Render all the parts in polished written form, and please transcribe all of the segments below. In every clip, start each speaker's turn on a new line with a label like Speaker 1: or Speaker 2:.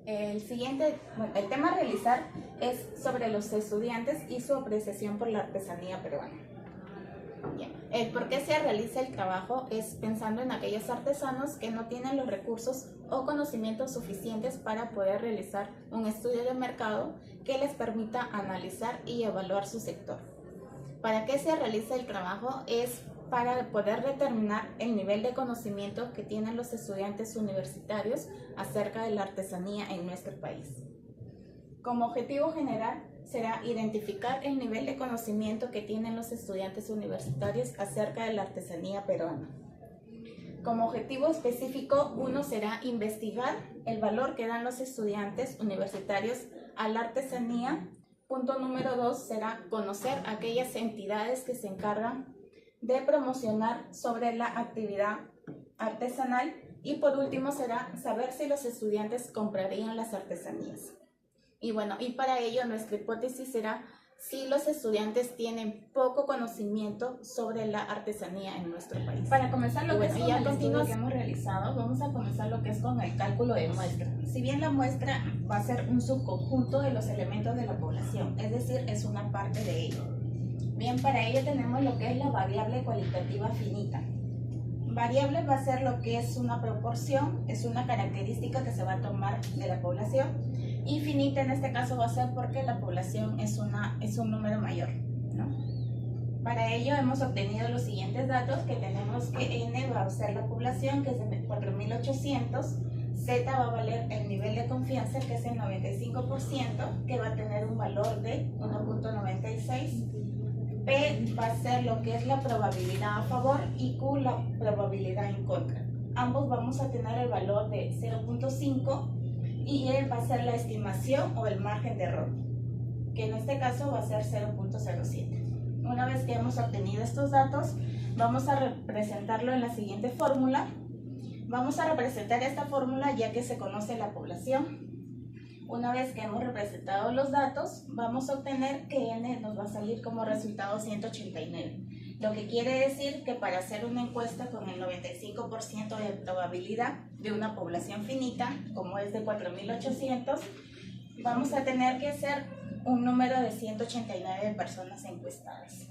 Speaker 1: El tema a realizar es sobre los estudiantes y su apreciación por la artesanía peruana. Bien. El por qué se realiza el trabajo es pensando en aquellos artesanos que no tienen los recursos o conocimientos suficientes para poder realizar un estudio de mercado que les permita analizar y evaluar su sector. ¿Para qué se realiza el trabajo? Es para poder determinar el nivel de conocimiento que tienen los estudiantes universitarios acerca de la artesanía en nuestro país. Como objetivo general será identificar el nivel de conocimiento que tienen los estudiantes universitarios acerca de la artesanía peruana. Como objetivo específico, uno será investigar el valor que dan los estudiantes universitarios a la artesanía. Punto número 2 será conocer aquellas entidades que se encargan de promocionar sobre la actividad artesanal y por último será saber si los estudiantes comprarían las artesanías. Y para ello nuestra hipótesis será si los estudiantes tienen poco conocimiento sobre la artesanía en nuestro país. Para comenzar lo que es con el estudio que hemos realizado, vamos a comenzar lo que es con el cálculo de muestra. Si bien la muestra va a ser un subconjunto de los elementos de la población, es decir, es una parte de ello. Bien, para ello tenemos lo que es la variable cualitativa finita. Variable va a ser lo que es una proporción, es una característica que se va a tomar de la población. Y finita en este caso va a ser porque la población es un número mayor, ¿no? Para ello hemos obtenido los siguientes datos, que tenemos que N va a ser la población, que es de 4.800, Z va a valer el nivel de confianza, que es el 95%, que va a tener un valor de 1.96, P va a ser lo que es la probabilidad a favor y Q la probabilidad en contra. Ambos vamos a tener el valor de 0.5 y E va a ser la estimación o el margen de error, que en este caso va a ser 0.07. Una vez que hemos obtenido estos datos, vamos a representarlo en la siguiente fórmula. Vamos a representar esta fórmula ya que se conoce la población. Una vez que hemos representado los datos, vamos a obtener que N nos va a salir como resultado 189. Lo que quiere decir que para hacer una encuesta con el 95% de probabilidad de una población finita, como es de 4.800, vamos a tener que ser un número de 189 personas encuestadas.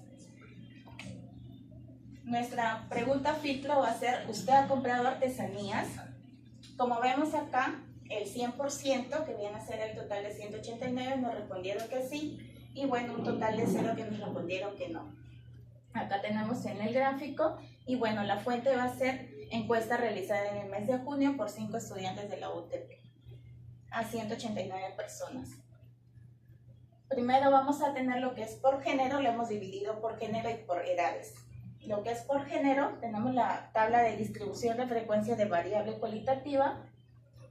Speaker 1: Nuestra pregunta filtro va a ser: ¿usted ha comprado artesanías? Como vemos acá, el 100%, que viene a ser el total de 189, nos respondieron que sí, y un total de 0 que nos respondieron que no. Acá tenemos en el gráfico, y la fuente va a ser encuesta realizada en el mes de junio por 5 estudiantes de la UTP, a 189 personas. Primero vamos a tener lo que es por género, lo hemos dividido por género y por edades. Lo que es por género, tenemos la tabla de distribución de frecuencia de variable cualitativa.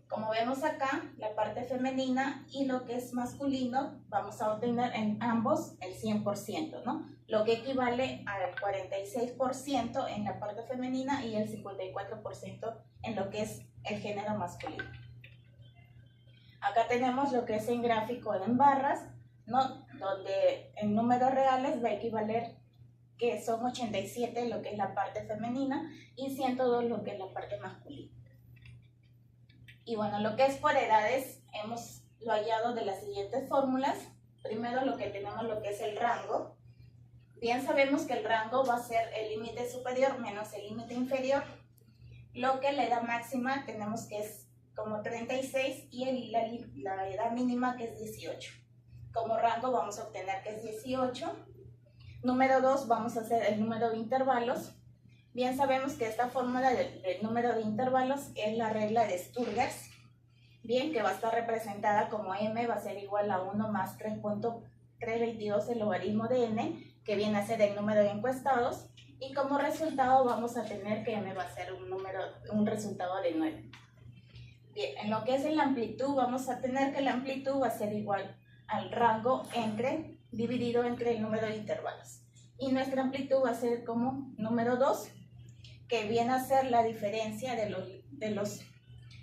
Speaker 1: Como vemos acá, la parte femenina y lo que es masculino, vamos a obtener en ambos el 100%, ¿no? Lo que equivale al 46% en la parte femenina y el 54% en lo que es el género masculino. Acá tenemos lo que es en gráfico en barras, ¿no? Donde en números reales va a equivaler que son 87 lo que es la parte femenina y 102 lo que es la parte masculina. Y lo que es por edades, hemos lo hallado de las siguientes fórmulas. Primero lo que tenemos lo que es el rango. Bien sabemos que el rango va a ser el límite superior menos el límite inferior. Lo que la edad máxima tenemos que es como 36 y la edad mínima que es 18. Como rango vamos a obtener que es 18. Número 2 vamos a hacer el número de intervalos. Bien sabemos que esta fórmula del número de intervalos es la regla de Sturgers, bien, que va a estar representada como M va a ser igual a 1 más 3.322 el logaritmo de N, que viene a ser el número de encuestados, y como resultado vamos a tener que M va a ser un resultado de 9. Bien, en lo que es la amplitud, vamos a tener que la amplitud va a ser igual al rango dividido entre el número de intervalos. Y nuestra amplitud va a ser como número 2, que viene a ser la diferencia de los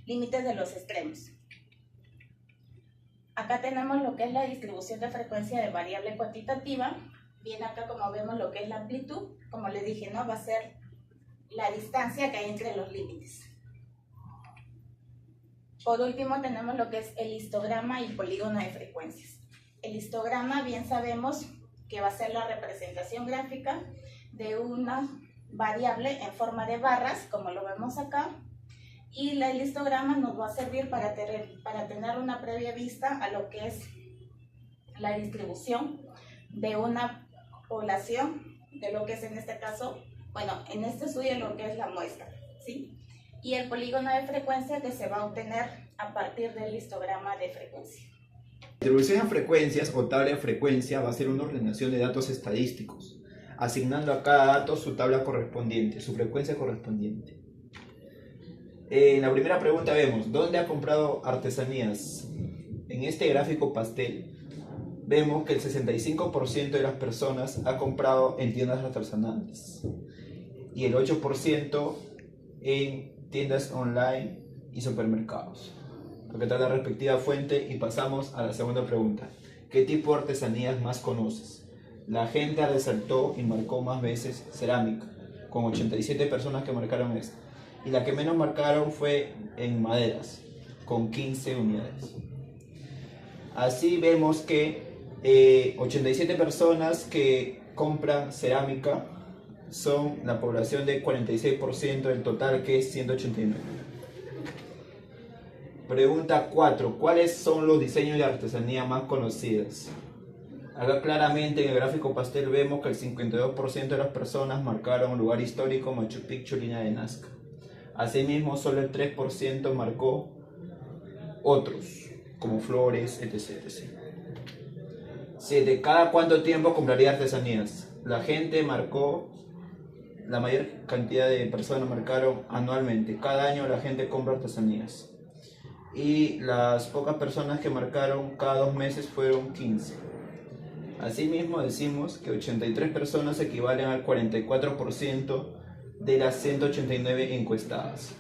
Speaker 1: límites de los extremos. Acá tenemos lo que es la distribución de frecuencia de variable cuantitativa. Bien, acá como vemos lo que es la amplitud, como les dije, ¿no? Va a ser la distancia que hay entre los límites. Por último tenemos lo que es el histograma y el polígono de frecuencias. El histograma bien sabemos que va a ser la representación gráfica de una variable en forma de barras, como lo vemos acá, y el histograma nos va a servir para tener una previa vista a lo que es la distribución de una población, de lo que es en este caso, bueno, en este estudio lo que es la muestra, ¿sí? Y el polígono de frecuencia que se va a obtener a partir del histograma de frecuencia.
Speaker 2: La distribución en frecuencias o tabla de frecuencia va a ser una ordenación de datos estadísticos, asignando a cada dato su tabla correspondiente, su frecuencia correspondiente. En la primera pregunta vemos, ¿dónde ha comprado artesanías? En este gráfico pastel vemos que el 65% de las personas ha comprado en tiendas artesanales y el 8% en tiendas online y supermercados. Lo que trae la respectiva fuente y pasamos a la segunda pregunta. ¿Qué tipo de artesanías más conoces? La gente resaltó y marcó más veces cerámica, con 87 personas que marcaron esta. Y la que menos marcaron fue en maderas, con 15 unidades. Así vemos que 87 personas que compran cerámica son la población de 46% del total, que es 189. Pregunta 4. ¿Cuáles son los diseños de artesanía más conocidos? Acá claramente en el gráfico pastel vemos que el 52% de las personas marcaron lugar histórico, Machu Picchu, línea de Nazca. Asimismo, solo el 3% marcó otros, como flores, etc. 7. ¿Cada cuánto tiempo compraría artesanías? La gente marcó, la mayor cantidad de personas marcaron anualmente. Cada año la gente compra artesanías. Y las pocas personas que marcaron cada 2 meses fueron 15. Asimismo decimos que 83 personas equivalen al 44% de las 189 encuestadas.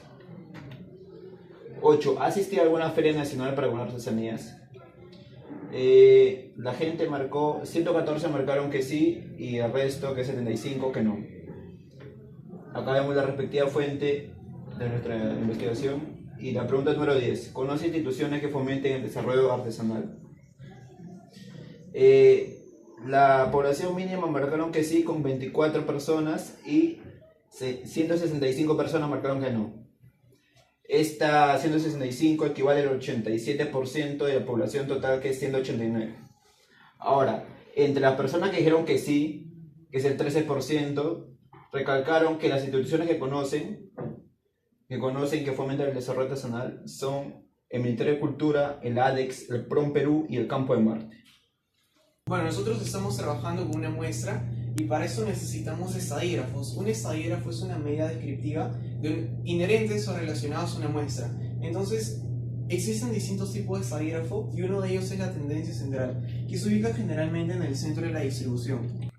Speaker 2: 8. ¿Ha asistido a alguna feria nacional para comprar artesanías? La gente marcó, 114 marcaron que sí y el resto, que es 75, que no. Acá vemos la respectiva fuente de nuestra investigación. Y la pregunta número 10. ¿Conoce instituciones que fomenten el desarrollo artesanal? La población mínima marcaron que sí con 24 personas y 165 personas marcaron que no. Esta 165 equivale al 87% de la población total, que es 189. Ahora, entre las personas que dijeron que sí, que es el 13%, recalcaron que las instituciones que conocen que fomentan el desarrollo artesanal son el Ministerio de Cultura, el ADEX, el PROM Perú y el Campo de Marte.
Speaker 3: Bueno, nosotros estamos trabajando con una muestra y para eso necesitamos estadígrafos. Un estadígrafo es una medida descriptiva inherentes o relacionados a una muestra. Entonces, existen distintos tipos de estadígrafo y uno de ellos es la tendencia central, que se ubica generalmente en el centro de la distribución.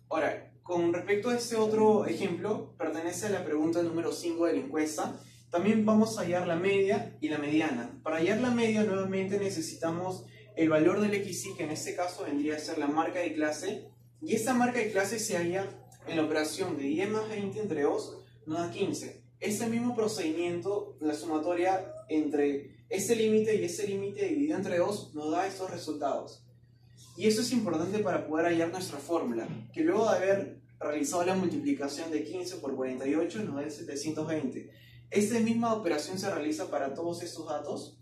Speaker 3: Ahora, con respecto a este otro ejemplo, pertenece a la pregunta número 5 de la encuesta. También vamos a hallar la media y la mediana. Para hallar la media, nuevamente necesitamos el valor del XY, que en este caso vendría a ser la marca de clase, y esta marca de clase se halla en la operación de 10 más 20 entre 2, nos da 15. Este mismo procedimiento, la sumatoria entre este límite y este límite dividido entre 2, nos da estos resultados. Y eso es importante para poder hallar nuestra fórmula, que luego de haber realizado la multiplicación de 15 por 48 nos da el 720. Esta misma operación se realiza para todos estos datos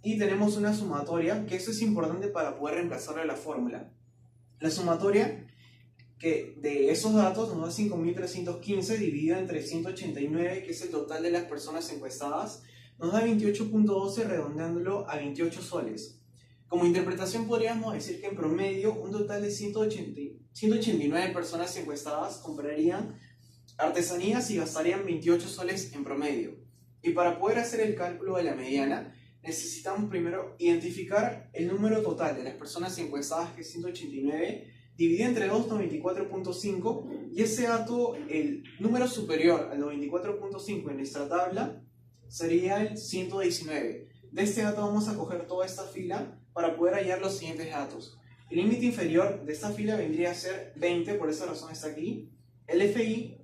Speaker 3: y tenemos una sumatoria, que eso es importante para poder reemplazarle la fórmula. La sumatoria que de esos datos nos da 5.315 dividido entre 189, que es el total de las personas encuestadas, nos da 28.12 redondeándolo a 28 soles. Como interpretación podríamos decir que en promedio un total de 189 personas encuestadas comprarían artesanías y gastarían 28 soles en promedio. Y para poder hacer el cálculo de la mediana, necesitamos primero identificar el número total de las personas encuestadas, que es 189, dividido entre 2, 94.5, y ese dato, el número superior al 94.5 en nuestra tabla, sería el 119. De este dato vamos a coger toda esta fila para poder hallar los siguientes datos. El límite inferior de esta fila vendría a ser 20, por esa razón está aquí. El FI,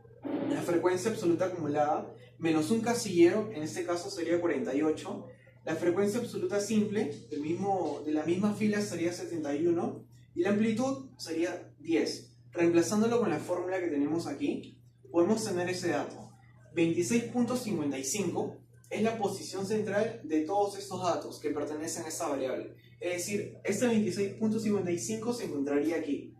Speaker 3: la frecuencia absoluta acumulada, menos un casillero, en este caso sería 48. La frecuencia absoluta simple de la misma fila sería 71 y la amplitud sería 10. Reemplazándolo con la fórmula que tenemos aquí, podemos tener ese dato. 26.55 es la posición central de todos estos datos que pertenecen a esta variable. Es decir, este 26.55 se encontraría aquí.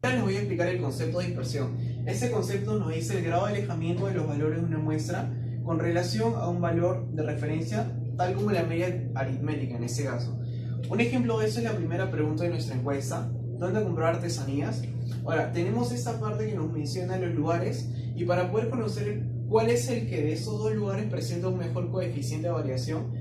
Speaker 3: Ahora les voy a explicar el concepto de dispersión. Este concepto nos dice el grado de alejamiento de los valores de una muestra con relación a un valor de referencia, tal como la media aritmética en este caso. Un ejemplo de eso es la primera pregunta de nuestra encuesta: ¿dónde comprar artesanías? Ahora, tenemos esta parte que nos menciona los lugares, y para poder conocer cuál es el que de esos dos lugares presenta un mejor coeficiente de variación,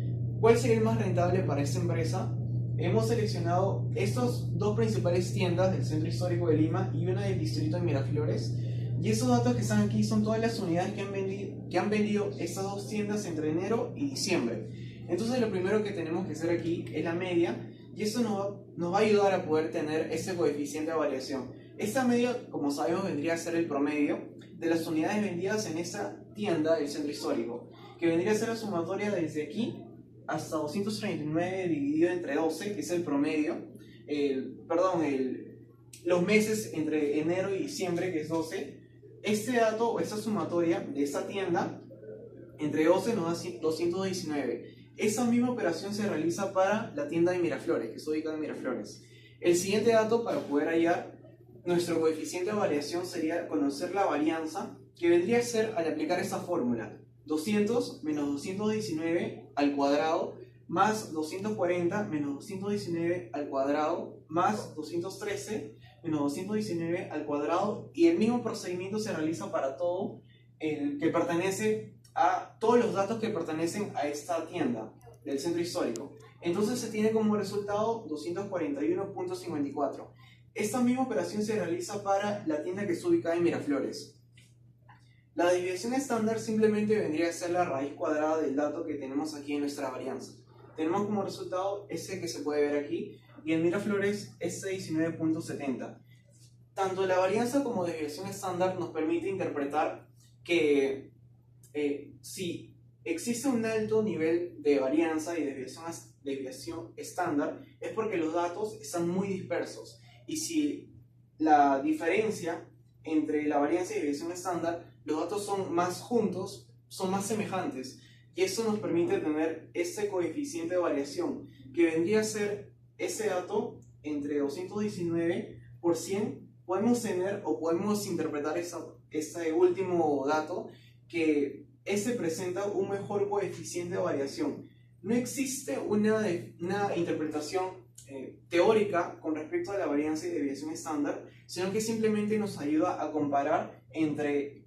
Speaker 3: cuál sería el más rentable para esta empresa, hemos seleccionado estas dos principales tiendas del Centro Histórico de Lima y una del Distrito de Miraflores, y esos datos que están aquí son todas las unidades que han vendido estas dos tiendas entre enero y diciembre. Entonces lo primero que tenemos que hacer aquí es la media, y eso nos va a ayudar a poder tener ese coeficiente de variación. Esta media, como sabemos, vendría a ser el promedio de las unidades vendidas en esta tienda del Centro Histórico, que vendría a ser la sumatoria desde aquí hasta 239 dividido entre 12, que es el promedio, los meses entre enero y diciembre, que es 12. Este dato o esta sumatoria de esta tienda entre 12 nos da 219. Esa misma operación se realiza para la tienda de Miraflores, que está ubicada en Miraflores. El siguiente dato para poder hallar nuestro coeficiente de variación sería conocer la varianza, que vendría a ser, al aplicar esta fórmula, 200 menos 219 al cuadrado más 240 menos 219 al cuadrado más 213 menos 219 al cuadrado, y el mismo procedimiento se realiza para todo el que pertenece a todos los datos que pertenecen a esta tienda del Centro Histórico. Entonces se tiene como resultado 241.54. Esta misma operación se realiza para la tienda que está ubicada en Miraflores. La desviación estándar simplemente vendría a ser la raíz cuadrada del dato que tenemos aquí en nuestra varianza. Tenemos como resultado ese que se puede ver aquí, y en Miraflores es 19.70. Tanto la varianza como desviación estándar nos permite interpretar que si existe un alto nivel de varianza y desviación estándar, es porque los datos están muy dispersos. Y si la diferencia entre la varianza y desviación estándar, los datos son más juntos, son más semejantes, y eso nos permite tener este coeficiente de variación, que vendría a ser ese dato entre 219 por 100. Podemos tener o podemos interpretar este último dato, que ese presenta un mejor coeficiente de variación. No existe una interpretación teórica con respecto a la varianza y desviación estándar, sino que simplemente nos ayuda a comparar entre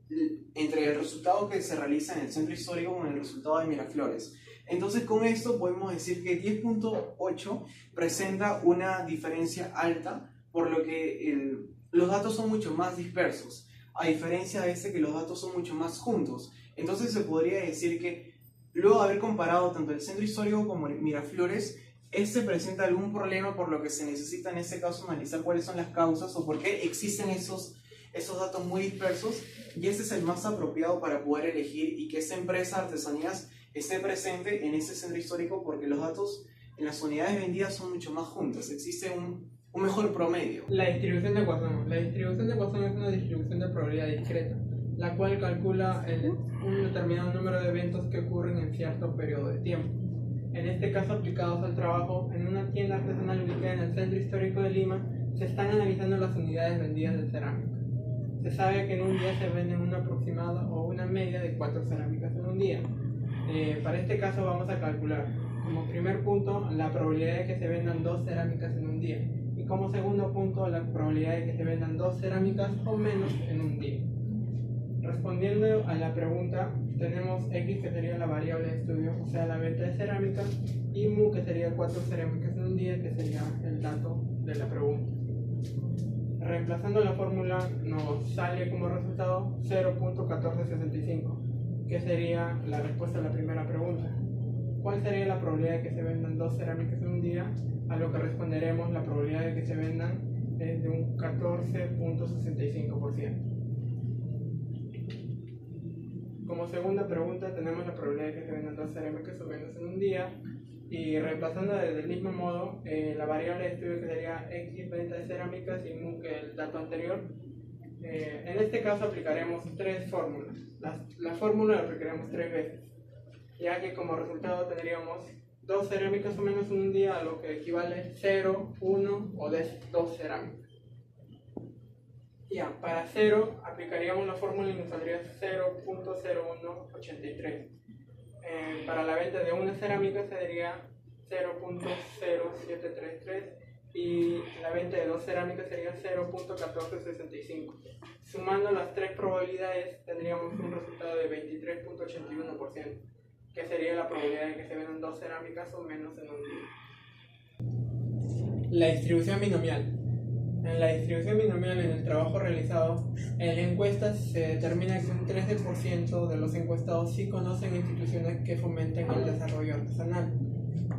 Speaker 3: el resultado que se realiza en el Centro Histórico con el resultado de Miraflores. Entonces, con esto podemos decir que 10.8 presenta una diferencia alta, por lo que los datos son mucho más dispersos, a diferencia de que los datos son mucho más juntos. Entonces se podría decir que luego de haber comparado tanto el Centro Histórico como Miraflores, presenta algún problema, por lo que se necesita en este caso analizar cuáles son las causas o por qué existen esos datos muy dispersos, y ese es el más apropiado para poder elegir y que esta empresa de artesanías esté presente en ese Centro Histórico, porque los datos en las unidades vendidas son mucho más juntas, existe un mejor promedio.
Speaker 4: La distribución de Poisson. La distribución de Poisson es una distribución de probabilidad discreta, la cual calcula un determinado número de eventos que ocurren en cierto periodo de tiempo. En este caso, aplicados al trabajo en una tienda artesanal ubicada en el Centro Histórico de Lima, se están analizando las unidades vendidas de cerámica. Se sabe que en un día se venden un aproximado o una media de 4 cerámicas en un día. Para este caso vamos a calcular como primer punto la probabilidad de que se vendan 2 cerámicas en un día, y como segundo punto la probabilidad de que se vendan 2 cerámicas o menos en un día. Respondiendo a la pregunta, tenemos X, que sería la variable de estudio, o sea la venta de cerámica, y mu, que sería 4 cerámicas en un día, que sería el dato de la pregunta. Reemplazando la fórmula nos sale como resultado 0.1465, que sería la respuesta a la primera pregunta. ¿Cuál sería la probabilidad de que se vendan 2 cerámicas en un día? A lo que responderemos, la probabilidad de que se vendan es de un 14.65%. Como segunda pregunta tenemos la probabilidad de que se vendan 2 cerámicas o menos en un día, Y reemplazando del mismo modo la variable de estudio que sería X venta de cerámicas y mu, que el dato anterior, en este caso aplicaremos tres fórmulas. La fórmula la aplicaremos 3 veces, ya que como resultado tendríamos 2 cerámicas o menos en un día, a lo que equivale 0, 1 o 2 cerámicas. Ya, para 0 aplicaríamos la fórmula y nos saldría 0.0183. Para la venta de una cerámica sería 0.0733 y la venta de 2 cerámicas sería 0.1465. Sumando las 3 probabilidades tendríamos un resultado de 23.81%, que sería la probabilidad de que se vendan 2 cerámicas o menos en un día. La distribución binomial. En la distribución binomial, en el trabajo realizado, en la encuesta se determina que un 13% de los encuestados sí conocen instituciones que fomenten el desarrollo artesanal.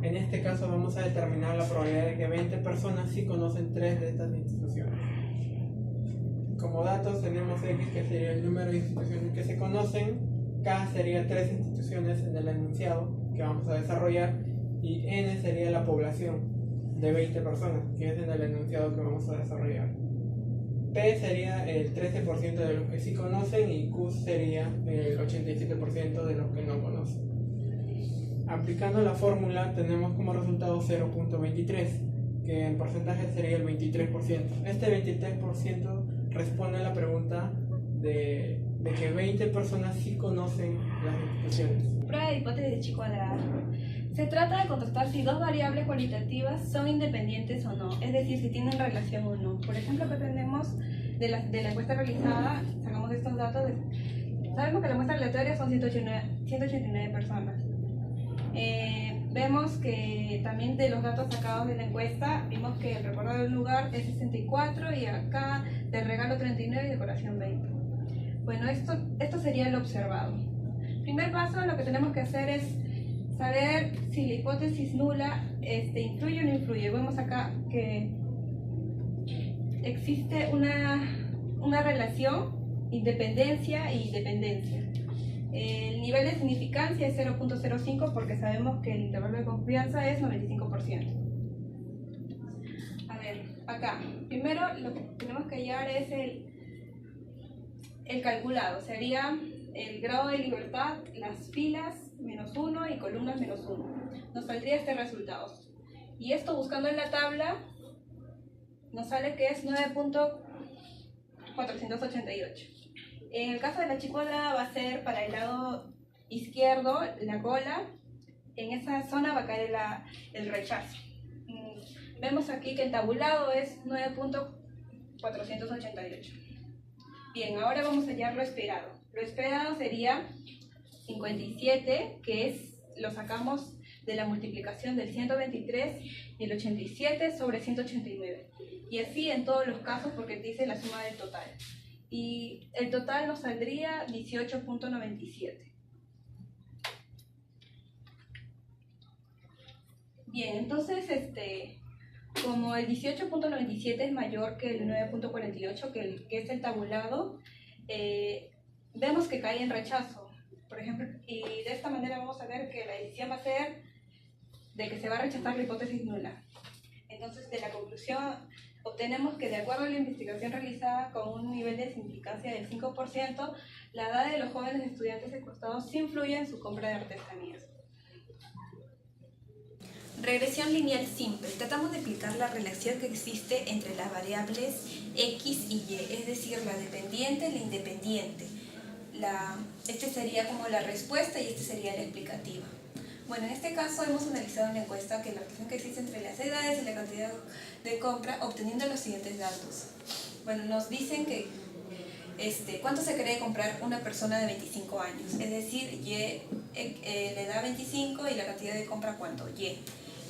Speaker 4: En este caso vamos a determinar la probabilidad de que 20 personas sí conocen 3 de estas instituciones. Como datos tenemos X, que sería el número de instituciones que se conocen, K sería 3 instituciones en el enunciado que vamos a desarrollar, y N sería la población de 20 personas, que es en el enunciado que vamos a desarrollar. P sería el 13% de los que sí conocen y Q sería el 87% de los que no conocen. Aplicando la fórmula tenemos como resultado 0.23, que en porcentaje sería el 23%. Este 23% responde a la pregunta de que 20 personas sí conocen las instituciones.
Speaker 5: Prueba de hipótesis de chi cuadrada. Se trata de contrastar si dos variables cualitativas son independientes o no, es decir, si tienen relación o no. Por ejemplo, que tenemos de la encuesta realizada, sacamos estos datos, sabemos que la muestra aleatoria son 189 personas. Vemos que también de los datos sacados de la encuesta, vimos que el recuerdo del lugar es 64 y acá del regalo 39 y decoración 20. Bueno, esto sería lo observado. Primer paso, lo que tenemos que hacer es saber si la hipótesis nula influye o no influye. Vemos acá que existe una relación, independencia y dependencia. El nivel de significancia es 0.05 porque sabemos que el intervalo de confianza es 95%. A ver, acá, primero lo que tenemos que hallar es el calculado, sería el grado de libertad, las filas -1 y columnas -1. Nos saldría este resultado. Y esto buscando en la tabla, nos sale que es 9.488. En el caso de la chi cuadrada va a ser para el lado izquierdo la cola, en esa zona va a caer el rechazo. Vemos aquí que el tabulado es 9.488. Bien, ahora vamos a hallar lo esperado. Lo esperado sería 57, que lo sacamos de la multiplicación del 123 y el 87 sobre 189. Y así en todos los casos porque dice la suma del total. Y el total nos saldría 18.97. Bien, entonces como el 18.97 es mayor que el 9.48, que es el tabulado, vemos que cae en rechazo, por ejemplo, y de esta manera vamos a ver que la decisión va a ser de que se va a rechazar la hipótesis nula. Entonces, de la conclusión obtenemos que de acuerdo a la investigación realizada con un nivel de significancia del 5%, la edad de los jóvenes estudiantes encuestados sí influye en su compra de artesanías.
Speaker 6: Regresión lineal simple. Tratamos de explicar la relación que existe entre las variables X y Y, es decir, la dependiente y la independiente. Este sería como la respuesta y este sería la explicativa. Bueno, en este caso hemos analizado en la encuesta que la relación que existe entre las edades y la cantidad de compra obteniendo los siguientes datos. Bueno, nos dicen que ¿cuánto se cree comprar una persona de 25 años? Es decir, Y, la edad 25 y la cantidad de compra ¿cuánto? Y.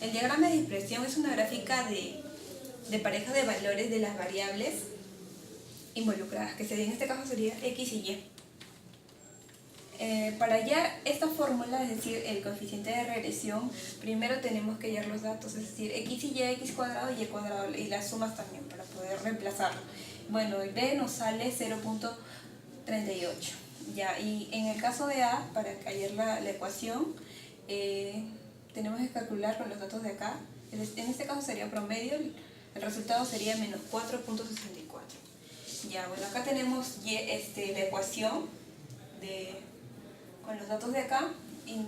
Speaker 6: El diagrama de dispersión es una gráfica de pareja de valores de las variables involucradas, que en este caso sería X y Y. Para hallar esta fórmula, es decir, el coeficiente de regresión, primero tenemos que hallar los datos, es decir, X y Y, X cuadrado y Y cuadrado, y las sumas también para poder reemplazarlo. Bueno, el B nos sale 0.38. Ya, y en el caso de A, para hallar la ecuación, tenemos que calcular con los datos de acá. En este caso sería promedio, el resultado sería menos 4.64. Ya, bueno, acá tenemos la ecuación con los datos de acá. Y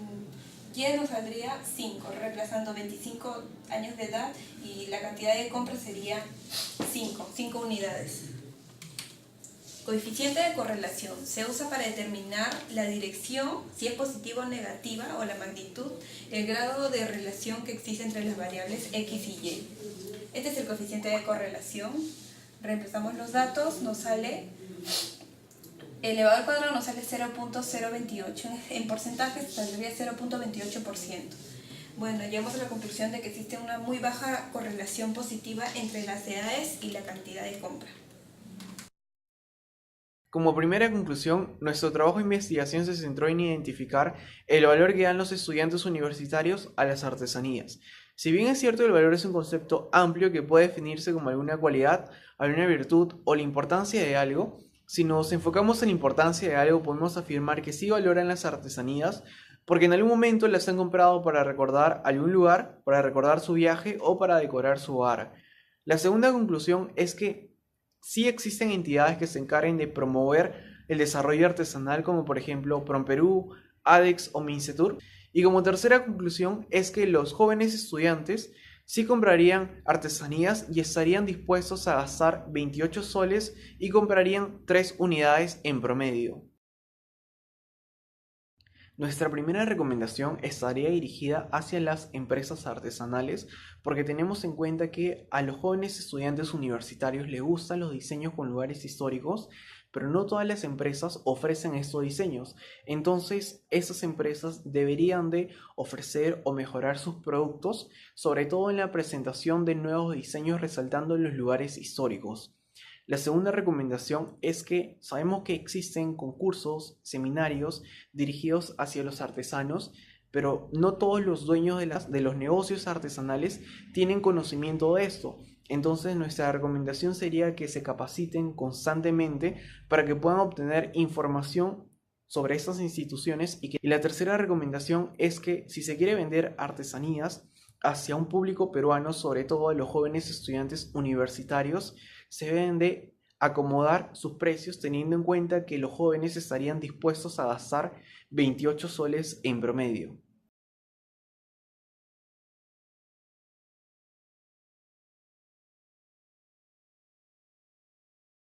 Speaker 6: nos saldría 5, reemplazando 25 años de edad, y la cantidad de compra sería 5 unidades. Coeficiente de correlación se usa para determinar la dirección, si es positiva o negativa, o la magnitud, el grado de relación que existe entre las variables X y Y. Este es el coeficiente de correlación. Reemplazamos los datos, nos sale elevado al cuadrado, nos sale 0.028, en porcentajes saldría 0.28%. Bueno, llegamos a la conclusión de que existe una muy baja correlación positiva entre las edades y la cantidad de compra.
Speaker 3: Como primera conclusión, nuestro trabajo de investigación se centró en identificar el valor que dan los estudiantes universitarios a las artesanías. Si bien es cierto, el valor es un concepto amplio que puede definirse como alguna cualidad, alguna virtud o la importancia de algo, si nos enfocamos en la importancia de algo, podemos afirmar que sí valoran las artesanías porque en algún momento las han comprado para recordar algún lugar, para recordar su viaje o para decorar su hogar. La segunda conclusión es que sí existen entidades que se encarguen de promover el desarrollo artesanal, como por ejemplo PROMPERÚ, ADEX o MINCETUR. Y como tercera conclusión es que los jóvenes estudiantes sí comprarían artesanías y estarían dispuestos a gastar 28 soles y comprarían 3 unidades en promedio. Nuestra primera recomendación estaría dirigida hacia las empresas artesanales porque tenemos en cuenta que a los jóvenes estudiantes universitarios les gustan los diseños con lugares históricos, pero no todas las empresas ofrecen estos diseños. Entonces, esas empresas deberían de ofrecer o mejorar sus productos, sobre todo en la presentación de nuevos diseños resaltando los lugares históricos. La segunda recomendación es que sabemos que existen concursos, seminarios dirigidos hacia los artesanos, pero no todos los dueños de los negocios artesanales tienen conocimiento de esto. Entonces nuestra recomendación sería que se capaciten constantemente para que puedan obtener información sobre estas instituciones. Y la tercera recomendación es que si se quiere vender artesanías hacia un público peruano, sobre todo a los jóvenes estudiantes universitarios, se deben de acomodar sus precios teniendo en cuenta que los jóvenes estarían dispuestos a gastar 28 soles en promedio.